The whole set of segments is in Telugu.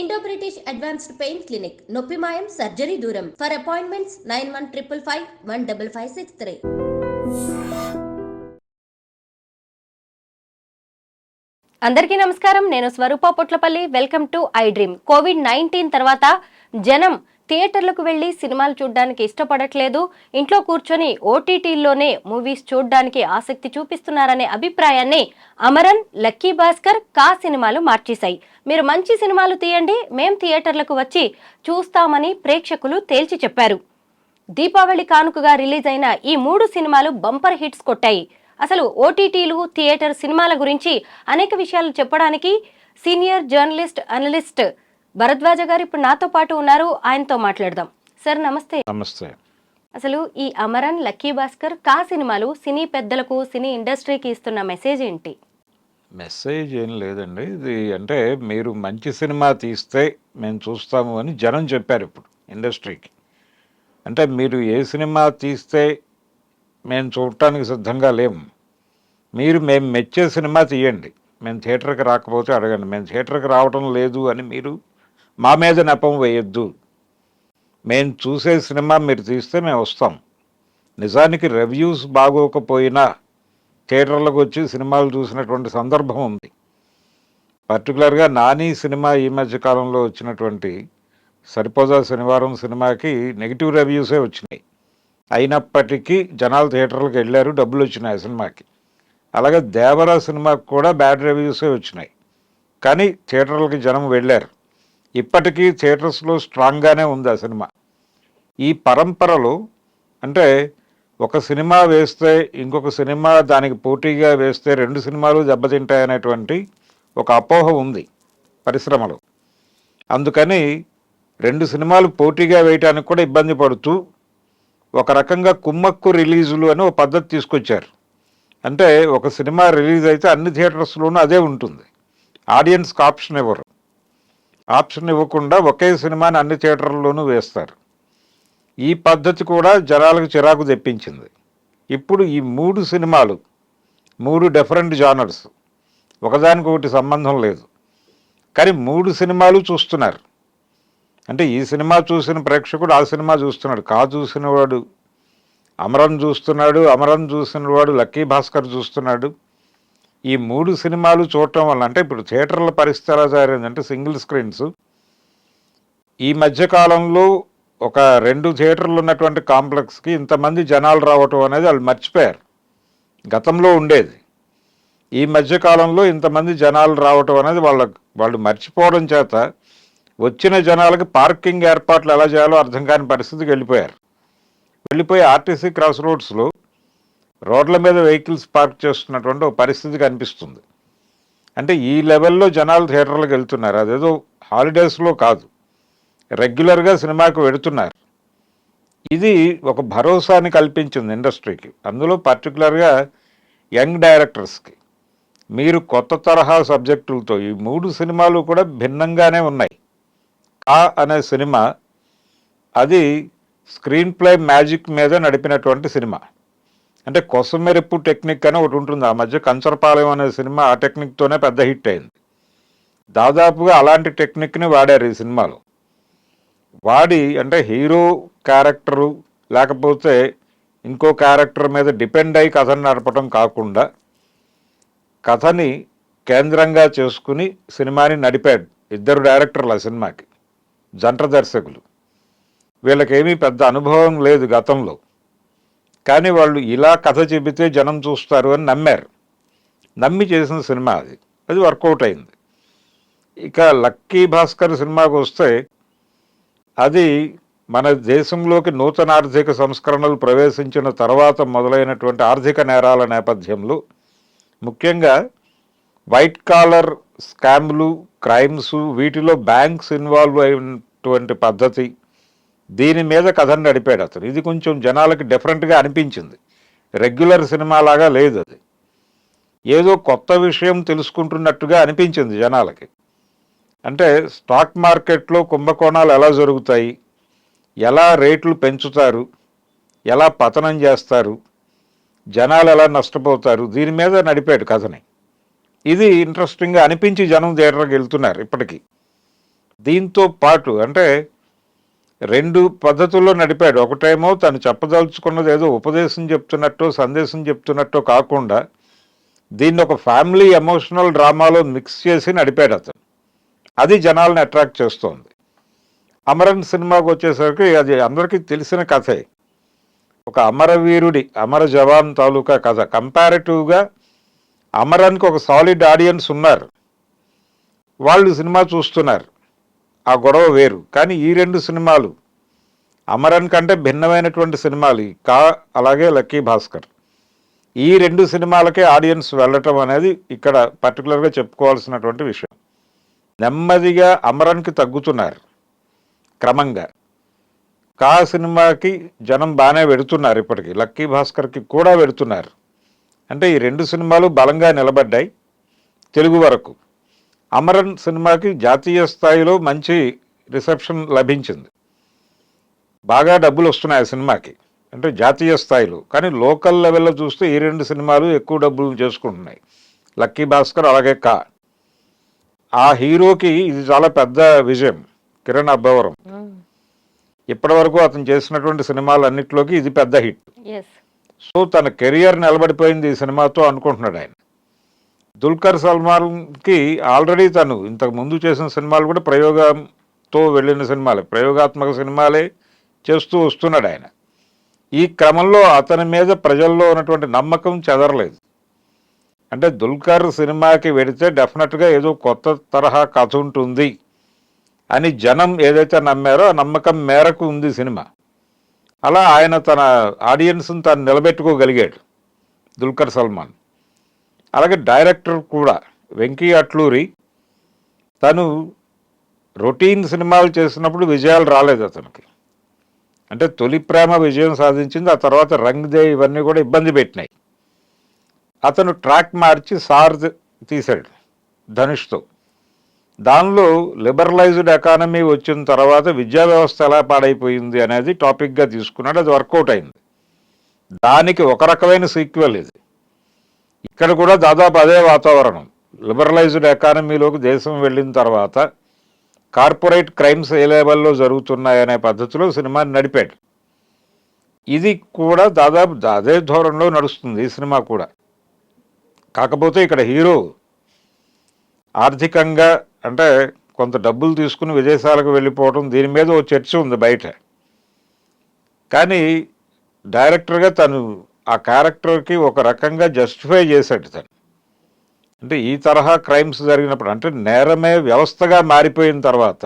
Indo British advanced pain clinic నొప్పి మాయం సర్జరీ దూరం ఫర్ అపాయింట్మెంట్స్ 9155515563. అందరికీ నమస్కారం. నేను Swaroopa Potlapalli. Welcome to I dream. కోవిడ్-19 తర్వాత జనం థియేటర్లకు వెళ్లి సినిమాలు చూడడానికి ఇష్టపడట్లేదు, ఇంట్లో కూర్చొని ఓటీటీల్లోనే మూవీస్ చూడడానికి ఆసక్తి చూపిస్తున్నారనే అభిప్రాయాన్ని అమరన్, లక్కీ భాస్కర్, కా సినిమాలు మార్చేశాయి. మీరు మంచి సినిమాలు తీయండి, మేం థియేటర్లకు వచ్చి చూస్తామని ప్రేక్షకులు తేల్చి చెప్పారు. దీపావళి కానుకగా రిలీజ్ అయిన ఈ 3 సినిమాలు బంపర్ హిట్స్ కొట్టాయి. అసలు ఓటీటీలు, థియేటర్ సినిమాల గురించి అనేక విషయాలు చెప్పడానికి సీనియర్ జర్నలిస్ట్, అనలిస్ట్ భరద్వాజ గారు ఇప్పుడు నాతో పాటు ఉన్నారు. ఆయనతో మాట్లాడదాం. సార్ నమస్తే. నమస్తే. అసలు ఈ అమరన్, లక్కీ భాస్కర్, కా సినిమాలు సినీ పెద్దలకు, సినీ ఇండస్ట్రీకి ఇస్తున్న మెసేజ్ ఏంటి? మెసేజ్ ఏం లేదండి. ఇది అంటే మీరు మంచి సినిమా తీస్తే మేము చూస్తాము అని జనం చెప్పారు ఇప్పుడు ఇండస్ట్రీకి. అంటే మీరు ఏ సినిమా తీస్తే మేము చూడటానికి సిద్ధంగా లేము, మేము మెచ్చే సినిమా తీయండి, మేము థియేటర్కి రాకపోతే అడగండి, మేము థియేటర్కి రావడం లేదు అని మీరు మా మీద నెపం వేయొద్దు, మేము చూసే సినిమా మీరు తీస్తే మేము వస్తాం. నిజానికి రివ్యూస్ బాగోకపోయినా థియేటర్లకు వచ్చి సినిమాలు చూసినటువంటి సందర్భం ఉంది. పర్టికులర్గా నాని సినిమా ఈ మధ్య కాలంలో వచ్చినటువంటి సరిపోదా శనివారం సినిమాకి నెగిటివ్ రివ్యూసే వచ్చినాయి. అయినప్పటికీ జనాలు థియేటర్లకు వెళ్ళారు, డబ్బులు వచ్చినాయి ఆ సినిమాకి. అలాగే దేవరా సినిమాకి కూడా బ్యాడ్ రివ్యూసే వచ్చినాయి, కానీ థియేటర్లకి జనం వెళ్ళారు. ఇప్పటికీ థియేటర్స్లో స్ట్రాంగ్గానే ఉంది ఆ సినిమా. ఈ పరంపరలో అంటే ఒక సినిమా వేస్తే ఇంకొక సినిమా దానికి పోటీగా వేస్తే 2 సినిమాలు దెబ్బతింటాయనేటువంటి ఒక అపోహ ఉంది పరిశ్రమలో. అందుకని 2 సినిమాలు పోటీగా వేయటానికి కూడా ఇబ్బంది పడుతూ ఒక రకంగా కుమ్మక్కు రిలీజులు అని ఒక పద్ధతి తీసుకొచ్చారు. అంటే ఒక సినిమా రిలీజ్ అయితే అన్ని థియేటర్స్లోనూ అదే ఉంటుంది, ఆడియన్స్కి ఆప్షన్ ఇవ్వరు. ఆప్షన్ ఇవ్వకుండా ఒకే సినిమాని అన్ని థియేటర్లలోనూ వేస్తారు. ఈ పద్ధతి కూడా జనాలకు చిరాకు తెప్పించింది. ఇప్పుడు ఈ 3 సినిమాలు 3 డిఫరెంట్ జానర్స్, ఒకదానికొకటి సంబంధం లేదు, కానీ 3 సినిమాలు చూస్తున్నారు. అంటే ఈ సినిమా చూసిన ప్రేక్షకుడు ఆ సినిమా చూస్తున్నాడు, కా చూసినవాడు అమరన్ చూస్తున్నాడు, అమరన్ చూసినవాడు లక్కీ భాస్కర్ చూస్తున్నాడు. ఈ 3 సినిమాలు చూడటం వల్ల అంటే ఇప్పుడు థియేటర్ల పరిస్థితి ఎలా తయారైందంటే సింగిల్ స్క్రీన్స్ ఈ మధ్యకాలంలో ఒక 2 థియేటర్లు ఉన్నటువంటి కాంప్లెక్స్కి ఇంతమంది జనాలు రావటం అనేది వాళ్ళు మర్చిపోయారు. గతంలో ఉండేది, ఈ మధ్యకాలంలో ఇంతమంది జనాలు రావటం అనేది వాళ్ళు మర్చిపోవడం చేత వచ్చిన జనాలకి పార్కింగ్ ఏర్పాట్లు ఎలా చేయాలో అర్థం కాని పరిస్థితికి వెళ్ళిపోయి ఆర్టీసీ క్రాస్ రోడ్స్లో రోడ్ల మీద వెహికల్స్ పార్క్ చేస్తున్నటువంటి ఒక పరిస్థితి కనిపిస్తుంది. అంటే ఈ లెవెల్లో జనాలు థియేటర్లకు వెళ్తున్నారు. అదేదో హాలిడేస్లో కాదు, రెగ్యులర్గా సినిమాకు వెళుతున్నారు. ఇది ఒక భరోసాని కల్పించింది ఇండస్ట్రీకి. అందులో పర్టికులర్గా యంగ్ డైరెక్టర్స్కి. మీరు కొత్త తరహా సబ్జెక్టులతో ఈ 3 సినిమాలు కూడా భిన్నంగానే ఉన్నాయి. కా అనే సినిమా అది స్క్రీన్ ప్లే మ్యాజిక్ మీద నడిపినటువంటి సినిమా. అంటే కొసమెరుపు టెక్నిక్ అని ఒకటి ఉంటుంది. ఆ మధ్య కంచరపాలెం అనే సినిమా ఆ టెక్నిక్తోనే పెద్ద హిట్ అయింది. దాదాపుగా అలాంటి టెక్నిక్ని వాడారు ఈ సినిమాలో. వాడి అంటే హీరో క్యారెక్టరు లేకపోతే ఇంకో క్యారెక్టర్ మీద డిపెండ్ అయ్యి కథను నడపడం కాకుండా కథని కేంద్రంగా చేసుకుని సినిమాని నడిపాడు. 2 డైరెక్టర్లు ఆ సినిమాకి, జంట దర్శకులు. వీళ్ళకేమీ పెద్ద అనుభవం లేదు గతంలో, కానీ వాళ్ళు ఇలా కథ చెబితే జనం చూస్తారు అని నమ్మారు. నమ్మి చేసిన సినిమా అది వర్కౌట్ అయింది. ఇక లక్కీ భాస్కర్ సినిమాకి వస్తే అది మన దేశంలోకి నూతన ఆర్థిక సంస్కరణలు ప్రవేశించిన తర్వాత మొదలైనటువంటి ఆర్థిక నేరాల నేపథ్యంలో ముఖ్యంగా వైట్ కాలర్ స్కామ్లు, క్రైమ్స్, వీటిలో బ్యాంక్స్ ఇన్వాల్వ్ అయినటువంటి పద్ధతి, దీని మీద కథను నడిపాడు అతను. ఇది కొంచెం జనాలకి డిఫరెంట్గా అనిపించింది. రెగ్యులర్ సినిమా లాగా లేదు, అది ఏదో కొత్త విషయం తెలుసుకుంటున్నట్టుగా అనిపించింది జనాలకి. అంటే స్టాక్ మార్కెట్లో కుంభకోణాలు ఎలా జరుగుతాయి, ఎలా రేట్లు పెంచుతారు, ఎలా పతనం చేస్తారు, జనాలు ఎలా నష్టపోతారు, దీని మీద నడిపాడు కథని. ఇది ఇంట్రెస్టింగ్గా అనిపించి జనం థియేటర్కి వెళ్తున్నారు ఇప్పటికీ. దీంతో పాటు అంటే 2 పద్ధతుల్లో నడిపాడు. ఒకటేమో తను చెప్పదలుచుకున్నది ఏదో ఉపదేశం చెప్తున్నట్టో సందేశం చెప్తున్నట్టో కాకుండా దీన్ని ఒక ఫ్యామిలీ ఎమోషనల్ డ్రామాలో మిక్స్ చేసి నడిపాడు అతను. అది జనాల్ని అట్రాక్ట్ చేస్తోంది. అమరన్ సినిమాకి వచ్చేసరికి అది అందరికీ తెలిసిన కథే. ఒక అమరవీరుడి అమర జవాన్ తాలూకా కథ. కంపారిటివ్గా అమరన్కి ఒక సాలిడ్ ఆడియన్స్ ఉన్నారు, వాళ్ళు సినిమా చూస్తున్నారు, ఆ గొడవ వేరు. కానీ ఈ 2 సినిమాలు అమరన్ కంటే భిన్నమైనటువంటి సినిమాలు అలాగే లక్కీ భాస్కర్. ఈ 2 సినిమాలకే ఆడియన్స్ వెళ్ళటం అనేది ఇక్కడ పర్టికులర్గా చెప్పుకోవాల్సినటువంటి విషయం. నెమ్మదిగా అమరన్కి తగ్గుతున్నారు క్రమంగా. సినిమాకి జనం బాగానే వెడుతున్నారు, ఇప్పటికీ లక్కీ భాస్కర్కి కూడా వెడుతున్నారు. అంటే ఈ 2 సినిమాలు బలంగా నిలబడ్డాయి తెలుగు వరకు. అమరన్ సినిమాకి జాతీయ స్థాయిలో మంచి రిసెప్షన్ లభించింది, బాగా డబ్బులు వస్తున్నాయి ఆ సినిమాకి, అంటే జాతీయ స్థాయిలో. కానీ లోకల్ లెవెల్లో చూస్తే ఈ 2 సినిమాలు ఎక్కువ డబ్బులు చేసుకుంటున్నాయి, లక్కీ భాస్కర్ అలాగే ఆ హీరోకి ఇది చాలా పెద్ద విజయం. కిరణ్ అబ్బవరం ఇప్పటి వరకు అతను చేసినటువంటి సినిమాలన్నింటిలోకి ఇది పెద్ద హిట్. సో తన కెరియర్ నిలబడిపోయింది ఈ సినిమాతో అనుకుంటున్నాడు ఆయన. దుల్కర్ సల్మాన్కి ఆల్రెడీ తను ఇంతకు ముందు చేసిన సినిమాలు కూడా ప్రయోగంతో వెళ్ళిన సినిమాలే, ప్రయోగాత్మక సినిమాలే చేస్తూ వస్తున్నాడు ఆయన. ఈ క్రమంలో అతని మీద ప్రజల్లో ఉన్నటువంటి నమ్మకం చెదరలేదు. అంటే దుల్కర్ సినిమాకి వెడితే డెఫినెట్గా ఏదో కొత్త తరహా కథ ఉంటుంది అని జనం ఏదైతే నమ్మారో ఆ నమ్మకం మేరకు ఉంది సినిమా. అలా ఆయన తన ఆడియన్స్ని తను నిలబెట్టుకోగలిగాడు దుల్కర్ సల్మాన్. అలాగే డైరెక్టర్ కూడా వెంకీ అట్లూరి, తను రొటీన్ సినిమాలు చేసినప్పుడు విజయాలు రాలేదు అతనికి. అంటే తొలి ప్రేమ విజయం సాధించింది, ఆ తర్వాత రంగ్ దే ఇవన్నీ కూడా ఇబ్బంది పెట్టినాయి. అతను ట్రాక్ మార్చి సార్ తీశాడు ధనుష్తో. దానిలో లిబరలైజ్డ్ ఎకానమీ వచ్చిన తర్వాత విద్యా వ్యవస్థ ఎలా పాడైపోయింది అనేది టాపిక్గా తీసుకున్నాడు, అది వర్కౌట్ అయింది. దానికి ఒక రకమైన సీక్వెల్ ఇది. ఇక్కడ కూడా దాదాపు అదే వాతావరణం. లిబరలైజ్డ్ ఎకానమీలోకి దేశం వెళ్ళిన తర్వాత కార్పొరేట్ క్రైమ్స్ ఏ లెవెల్లో జరుగుతున్నాయనే పద్ధతిలో సినిమాని నడిపాడు. ఇది కూడా దాదాపు అదే ధోరణిలో నడుస్తుంది ఈ సినిమా కూడా. కాకపోతే ఇక్కడ హీరో ఆర్థికంగా అంటే కొంత డబ్బులు తీసుకుని విదేశాలకు వెళ్ళిపోవడం, దీని మీద ఓ చర్చ ఉంది బయట. కానీ డైరెక్టర్గా తను ఆ క్యారెక్టర్కి ఒక రకంగా జస్టిఫై చేశాడు తను. అంటే ఈ తరహా క్రైమ్స్ జరిగినప్పుడు, అంటే నేరమే వ్యవస్థగా మారిపోయిన తర్వాత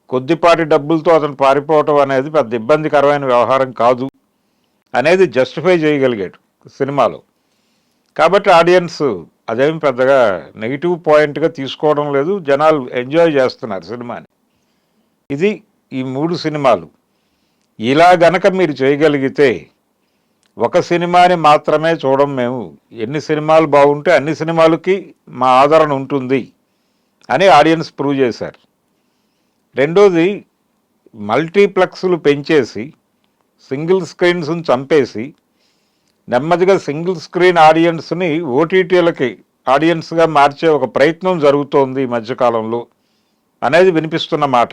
కొద్దిపాటి డబ్బులతో అతను పారిపోవటం అనేది పెద్ద ఇబ్బందికరమైన వ్యవహారం కాదు అనేది జస్టిఫై చేయగలిగాడు సినిమాలో. కాబట్టి ఆడియన్స్ అదేమి పెద్దగా నెగిటివ్ పాయింట్గా తీసుకోవడం లేదు, జనాలు ఎంజాయ్ చేస్తున్నారు సినిమాని. ఇది ఈ 3 సినిమాలు. ఇలా గనక మీరు చేయగలిగితే, ఒక సినిమాని మాత్రమే చూడం మేము, ఎన్ని సినిమాలు బాగుంటే అన్ని సినిమాలకి మా ఆదరణ ఉంటుంది అని ఆడియన్స్ ప్రూవ్ చేశారు. రెండోది, మల్టీప్లెక్స్లు పెంచేసి సింగిల్ స్క్రీన్స్ని చంపేసి నెమ్మదిగా సింగిల్ స్క్రీన్ ఆడియన్స్ని ఓటీటీలకి ఆడియన్స్గా మార్చే ఒక ప్రయత్నం జరుగుతోంది ఈ మధ్యకాలంలో అనేది వినిపిస్తున్న మాట.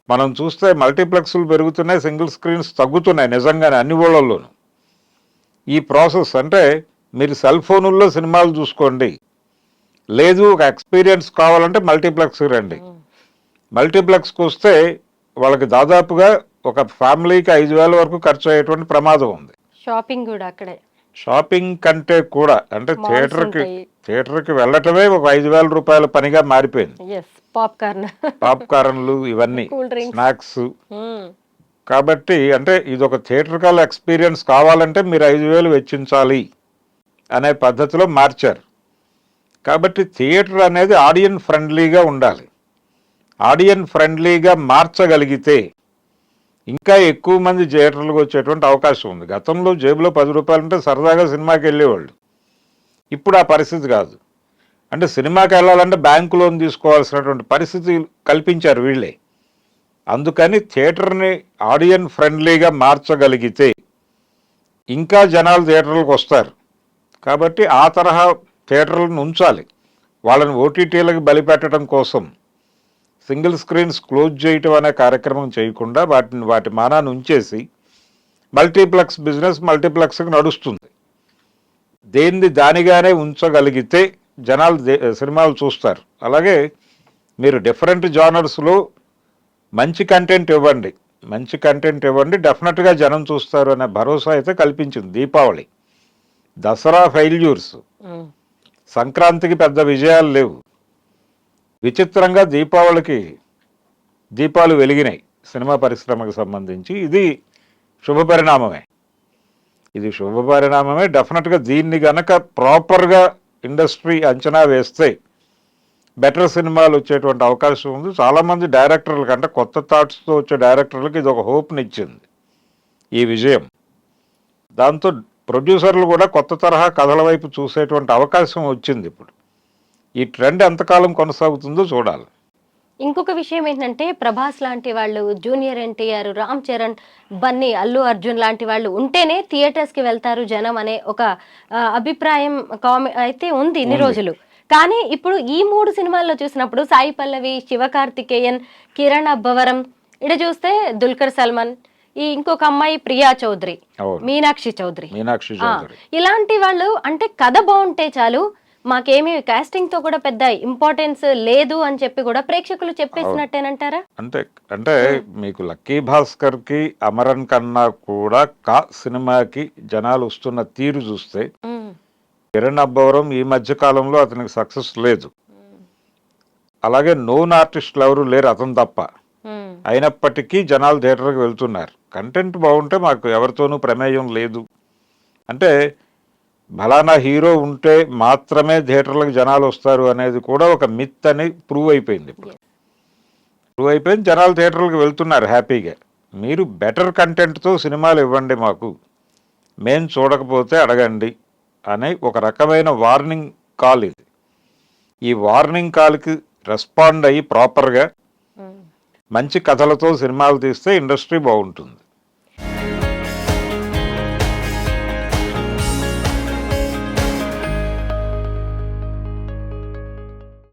మనం చూస్తే మల్టీప్లెక్స్లు పెరుగుతున్నాయి, సింగిల్ స్క్రీన్స్ తగ్గుతున్నాయి నిజంగానే అన్ని ఊళ్ళల్లోనూ. ఈ ప్రాసెస్ అంటే మీరు సెల్ ఫోనుల్లో సినిమాలు చూసుకోండి, లేదు ఒక ఎక్స్పీరియన్స్ కావాలంటే మల్టీప్లెక్స్కి రండి. మల్టీప్లెక్స్కి వస్తే వాళ్ళకి దాదాపుగా ఒక ఫ్యామిలీకి 5,000 వరకు ఖర్చు అయ్యేటువంటి ప్రమాదం ఉంది. షాపింగ్ కూడా అక్కడే, షాపింగ్ కంటే కూడా అంటే థియేటర్కి వెళ్ళటమే ఒక 5,000 రూపాయల పనిగా మారిపోయింది. పాప్కార్న్లు ఇవన్నీ స్నాక్స్. కాబట్టి అంటే ఇది ఒక థియేటర్కల్ ఎక్స్పీరియన్స్ కావాలంటే మీరు 5,000 వెచ్చించాలి అనే పద్ధతిలో మార్చారు. కాబట్టి థియేటర్ అనేది ఆడియన్ ఫ్రెండ్లీగా ఉండాలి. ఆడియన్ ఫ్రెండ్లీగా మార్చగలిగితే ఇంకా ఎక్కువ మంది థియేటర్లకు వచ్చేటువంటి అవకాశం ఉంది. గతంలో జేబులో 10 రూపాయలు ఉంటే సరదాగా సినిమాకి వెళ్ళేవాళ్ళు, ఇప్పుడు ఆ పరిస్థితి కాదు. అంటే సినిమాకి వెళ్ళాలంటే బ్యాంకు లోన్ తీసుకోవాల్సినటువంటి పరిస్థితి కల్పించారు వీళ్ళే. అందుకని థియేటర్ని ఆడియన్ ఫ్రెండ్లీగా మార్చగలిగితే ఇంకా జనాలు థియేటర్లకు వస్తారు. కాబట్టి ఆ తరహా థియేటర్లను ఉంచాలి, వాళ్ళని ఓటీటీలకు బలిపెట్టడం కోసం సింగిల్ స్క్రీన్స్ క్లోజ్ చేయటం అనే కార్యక్రమం చేయకుండా వాటి మానాన్ని ఉంచేసి మల్టీప్లెక్స్ బిజినెస్ మల్టీప్లెక్స్కి నడుస్తుంది. దానిగానే ఉంచగలిగితే జనాలు సినిమాలు చూస్తారు. అలాగే మీరు డిఫరెంట్ జానర్స్లో మంచి కంటెంట్ ఇవ్వండి, డెఫినెట్గా జనం చూస్తారు అనే భరోసా అయితే కల్పించింది దీపావళి. దసరా ఫెయిల్యూర్స్, సంక్రాంతికి పెద్ద విజయాలు లేవు. విచిత్రంగా దీపావళికి దీపాలు వెలిగినాయి సినిమా పరిశ్రమకు సంబంధించి. ఇది శుభపరిణామమే. డెఫినెట్గా దీన్ని గనక ప్రాపర్గా ఇండస్ట్రీ అంచనా వేస్తే బెటర్ సినిమాలు వచ్చేటువంటి అవకాశం ఉంది. చాలామంది డైరెక్టర్ల కంటే కొత్త థాట్స్తో వచ్చే డైరెక్టర్లకు ఇది ఒక హోప్ని ఇచ్చింది ఈ విజయం. దాంతో ప్రొడ్యూసర్లు కూడా కొత్త తరహా కథల వైపు చూసేటువంటి అవకాశం వచ్చింది. ఇప్పుడు ఈ ట్రెండ్ ఎంతకాలం కొనసాగుతుందో చూడాలి. ఇంకొక విషయం ఏంటంటే ప్రభాస్ లాంటి వాళ్ళు, జూనియర్ ఎన్టీఆర్, రామ్ చరణ్, బన్నీ, అల్లు అర్జున్ లాంటి వాళ్ళు ఉంటేనే థియేటర్స్కి వెళ్తారు జనం అనే ఒక అభిప్రాయం అయితే ఉంది ఇన్ని రోజులు. కానీ ఇప్పుడు ఈ 3 సినిమాల్లో చూసినప్పుడు సాయి పల్లవి, శివకార్తికేయన్, కిరణ్ అబ్బవరం, ఇక్కడ చూస్తే దుల్కర్ సల్మాన్, ఈ ఇంకొక అమ్మాయి ప్రియా చౌదరి, మీనాక్షి చౌదరి, ఇలాంటి వాళ్ళు అంటే కథ బాగుంటే చాలు, మాకేమీ కాస్టింగ్ తో కూడా పెద్ద ఇంపార్టెన్స్ లేదు అని చెప్పి కూడా ప్రేక్షకులు చెప్పేసినట్టేనంటారా? అంటే మీకు లక్కీ భాస్కర్ కి, అమరన్ కన్నా కూడా సినిమాకి జనాలు వస్తున్న తీరు చూస్తే కిరణ్ అబ్బవరం ఈ మధ్య కాలంలో అతనికి సక్సెస్ లేదు. అలాగే నోన్ ఆర్టిస్టులు ఎవరు లేరు అతను తప్ప. అయినప్పటికీ జనాలు థియేటర్కి వెళ్తున్నారు. కంటెంట్ బాగుంటే మాకు ఎవరితోనూ ప్రమేయం లేదు అంటే ఫలానా హీరో ఉంటే మాత్రమే థియేటర్లకు జనాలు వస్తారు అనేది కూడా ఒక మిత్ అని ప్రూవ్ అయిపోయింది. జనాలు థియేటర్లకు వెళ్తున్నారు హ్యాపీగా. మీరు బెటర్ కంటెంట్తో సినిమాలు ఇవ్వండి మాకు, మేం చూడకపోతే అడగండి అనే ఒక రకమైన వార్నింగ్ కాల్ ఇది. ఈ వార్నింగ్ కాల్కి రెస్పాండ్ అయ్యి ప్రాపర్గా మంచి కథలతో సినిమాలు తీస్తే ఇండస్ట్రీ బాగుంటుంది.